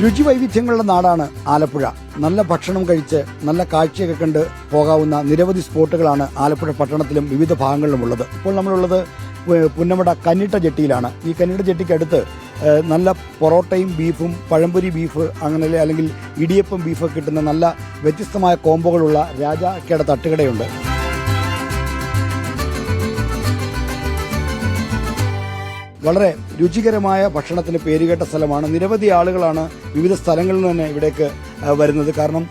രുചിവൈവിധ്യങ്ങളുടെ നാടാണ് ആലപ്പുഴ. നല്ല ഭക്ഷണം കഴിച്ച് നല്ല കാഴ്ചയൊക്കെ കണ്ട് പോകാവുന്ന നിരവധി സ്പോട്ടുകളാണ് ആലപ്പുഴ പട്ടണത്തിലും വിവിധ ഭാഗങ്ങളിലുമുള്ളത്. ഇപ്പോൾ നമ്മളുള്ളത് പുന്നമട കന്നിട്ട ജെട്ടിയിലാണ്. ഈ കന്നിട്ട ജെട്ടിക്കടുത്ത് നല്ല പൊറോട്ടയും ബീഫും പഴംപൊരി ബീഫ് അങ്ങനെ അല്ലെങ്കിൽ ഇടിയപ്പം ബീഫൊക്കെ കിട്ടുന്ന നല്ല വ്യത്യസ്തമായ കോംബോകളുള്ള രാജാക്കയുടെ തട്ടുകടയുണ്ട്. വളരെ രുചികരമായ ഭക്ഷണത്തിന് പേരുകേട്ട സ്ഥലമാണ്. നിരവധി ആളുകളാണ് വിവിധ സ്ഥലങ്ങളിൽ നിന്ന് തന്നെ ഇവിടേക്ക് വരുന്നത്. കാരണം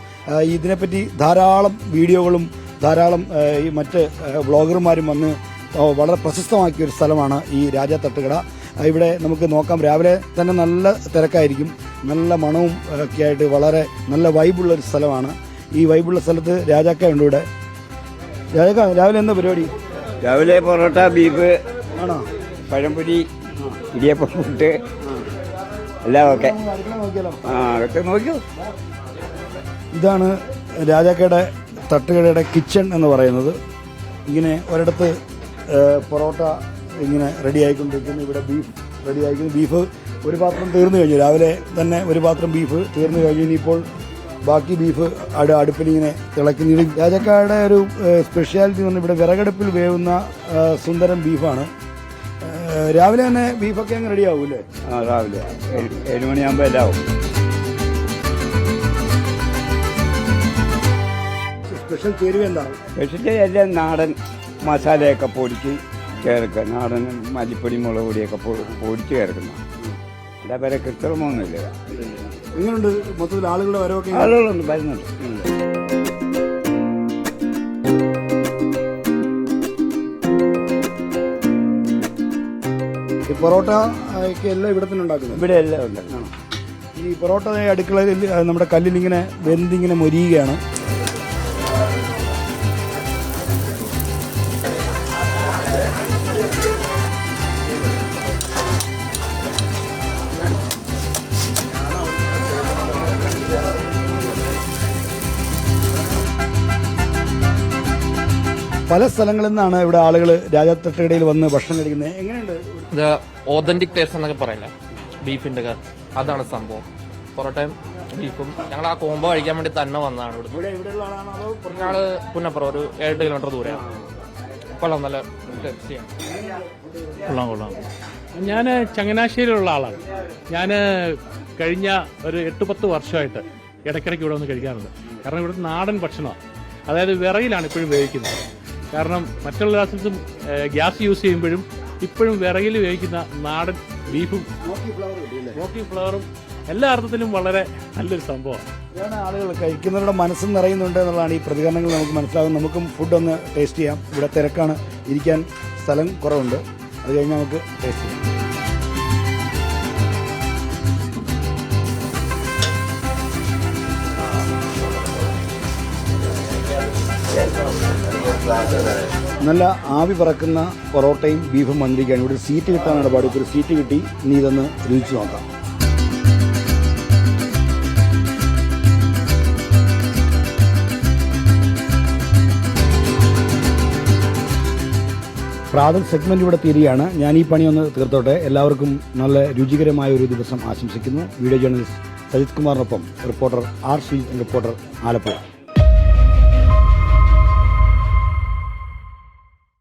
ഇതിനെപ്പറ്റി ധാരാളം വീഡിയോകളും ധാരാളം ഈ മറ്റ് വ്ളോഗർമാരും വന്ന് വളരെ പ്രശസ്തമാക്കിയ ഒരു സ്ഥലമാണ് ഈ രാജാ തട്ടുകട. ഇവിടെ നമുക്ക് നോക്കാം, രാവിലെ തന്നെ നല്ല തിരക്കായിരിക്കും. നല്ല മണവും ഒക്കെ ആയിട്ട് വളരെ നല്ല വൈബുള്ള ഒരു സ്ഥലമാണ്. ഈ വൈബുള്ള സ്ഥലത്ത് രാജാക്ക ഉണ്ട്. ഇവിടെ രാജാക്ക, രാവിലെ എന്താ പരിപാടി? രാവിലെ പൊറോട്ട ബീഫ് ആണോ, പഴംപൊരി ഇടിയപ്പം പുട്ട് എല്ലാം ഒക്കെ. നോക്കൂ, ഇതാണ് രാജാക്കയുടെ തട്ടുകടയുടെ കിച്ചൺ എന്ന് പറയുന്നത്. ഇങ്ങനെ ഒരിടത്ത് പൊറോട്ട ഇങ്ങനെ റെഡി ആയിക്കൊണ്ടിരിക്കുന്നു. ഇവിടെ ബീഫ് റെഡി ആയിക്കുന്നു. ബീഫ് ഒരു പാത്രം തീർന്നു കഴിഞ്ഞു. രാവിലെ തന്നെ ഒരു പാത്രം ബീഫ് തീർന്നു കഴിഞ്ഞു. ഇനിയിപ്പോൾ ബാക്കി ബീഫ് അടുപ്പിലിങ്ങനെ തിളയ്ക്കുന്നു. രാജാക്കയുടെ ഒരു സ്പെഷ്യാലിറ്റി എന്ന് പറഞ്ഞാൽ ഇവിടെ വിറകടുപ്പിൽ വേവുന്ന സുന്ദരം ബീഫാണ്. രാവിലെ തന്നെ ബീഫൊക്കെ അങ്ങ് റെഡി ആവും അല്ലേ? രാവിലെ 7 മണിയാകുമ്പോൾ എല്ലാം ആവും. സ്പെഷ്യൽ ചേരുവ എന്താണ്? സ്പെഷ്യൽ എല്ലാം നാടൻ മസാലയൊക്കെ പൊടിച്ച് ചേർക്കുക. നാടൻ മല്ലിപ്പൊടി മുളക് പൊടിയൊക്കെ പൊടിച്ച് ചേർക്കുന്ന. എല്ലാ പേരെ കൃത്രിമൊന്നുമില്ല. എങ്ങനെയുണ്ട് മൊത്തത്തിൽ ആളുകളുടെ വരവൊക്കെ? ആളുകളുണ്ട്, വരുന്നുണ്ട്. ഈ പൊറോട്ട എല്ലാം ഇവിടെ തന്നെ ഉണ്ടാക്കുന്നത്? ഇവിടെ എല്ലാം ഉണ്ട്. ഈ പൊറോട്ട അടുക്കളയിൽ നമ്മുടെ കല്ലിലിങ്ങനെ വെന്തിങ്ങനെ മൊരിയുകയാണ്. പല സ്ഥലങ്ങളിൽ നിന്നാണ് ഇവിടെ ആളുകൾ രാജാ തട്ടുകടയിൽ വന്ന് ഭക്ഷണം കഴിക്കുന്നത്. എങ്ങനെയുണ്ട് ഇത്? ഓതന്റിക് ടേസ്റ്റ് എന്നൊക്കെ പറയില്ല, ബീഫിന്റെ അതാണ് സംഭവം. പൊറോട്ടയും ബീഫും ഞങ്ങൾ ആ കോംബോ കഴിക്കാൻ വേണ്ടി തന്നെ വന്നതാണ്. ഞങ്ങള് പുന്നപ്പുറം ഒരു 7 കിലോമീറ്റർ ദൂരെയാണ്. കൊള്ളാം, നല്ല ടേസ്റ്റിയാണ്. കൊള്ളാം. ഞാൻ ചങ്ങനാശ്ശേരിയിലുള്ള ആളാണ്. ഞാൻ കഴിഞ്ഞ ഒരു 8-10 വർഷമായിട്ട് ഇടയ്ക്കിടയ്ക്ക് ഇവിടെ വന്ന് കഴിക്കാറുണ്ട്. കാരണം ഇവിടുത്തെ നാടൻ ഭക്ഷണമാണ്. അതായത് വിറയിലാണ് ഇപ്പോഴും വേവിക്കുന്നത്. കാരണം മറ്റുള്ള രാജ്യത്തും ഗ്യാസ് യൂസ് ചെയ്യുമ്പോഴും ഇപ്പോഴും വിറയിൽ വേവിക്കുന്ന നാടൻ ബീഫും സ്മോക്കി ഫ്ലവറും എല്ലാ അർത്ഥത്തിലും വളരെ നല്ലൊരു സംഭവമാണ്. ആളുകൾ കഴിക്കുന്നവരുടെ മനസ്സും നിറയുന്നുണ്ട് എന്നുള്ളതാണ് ഈ പ്രതികരണങ്ങൾ നമുക്ക് മനസ്സിലാകും. നമുക്കും ഫുഡ് ഒന്ന് ടേസ്റ്റ് ചെയ്യാം. ഇവിടെ തിരക്കാണ്, ഇരിക്കാൻ സ്ഥലം കുറവുണ്ട്. അത് കഴിഞ്ഞ് നമുക്ക് ടേസ്റ്റ് ചെയ്യാം. നല്ല ആവി പറക്കുന്ന പൊറോട്ടയും ബീഫും വന്നിരിക്കുകയാണ്. ഇവിടെ സീറ്റ് കിട്ടാനാണ് പാട്. ഇപ്പോൾ ഒരു സീറ്റ് കിട്ടി. ഇനി ഇതൊന്ന് രുചിച്ച് നോക്കാം. പ്രാതൽ സെഗ്മെന്റ് ഇവിടെ തീരുകയാണ്. ഞാൻ ഈ പണി ഒന്ന് തീർത്തോട്ടെ. എല്ലാവർക്കും നല്ല രുചികരമായ ഒരു ദിവസം ആശംസിക്കുന്നു. വീഡിയോ ജേർണലിസ്റ്റ് സജിത് കുമാറിനൊപ്പം reporter R. Sree, reporter Alappuzha.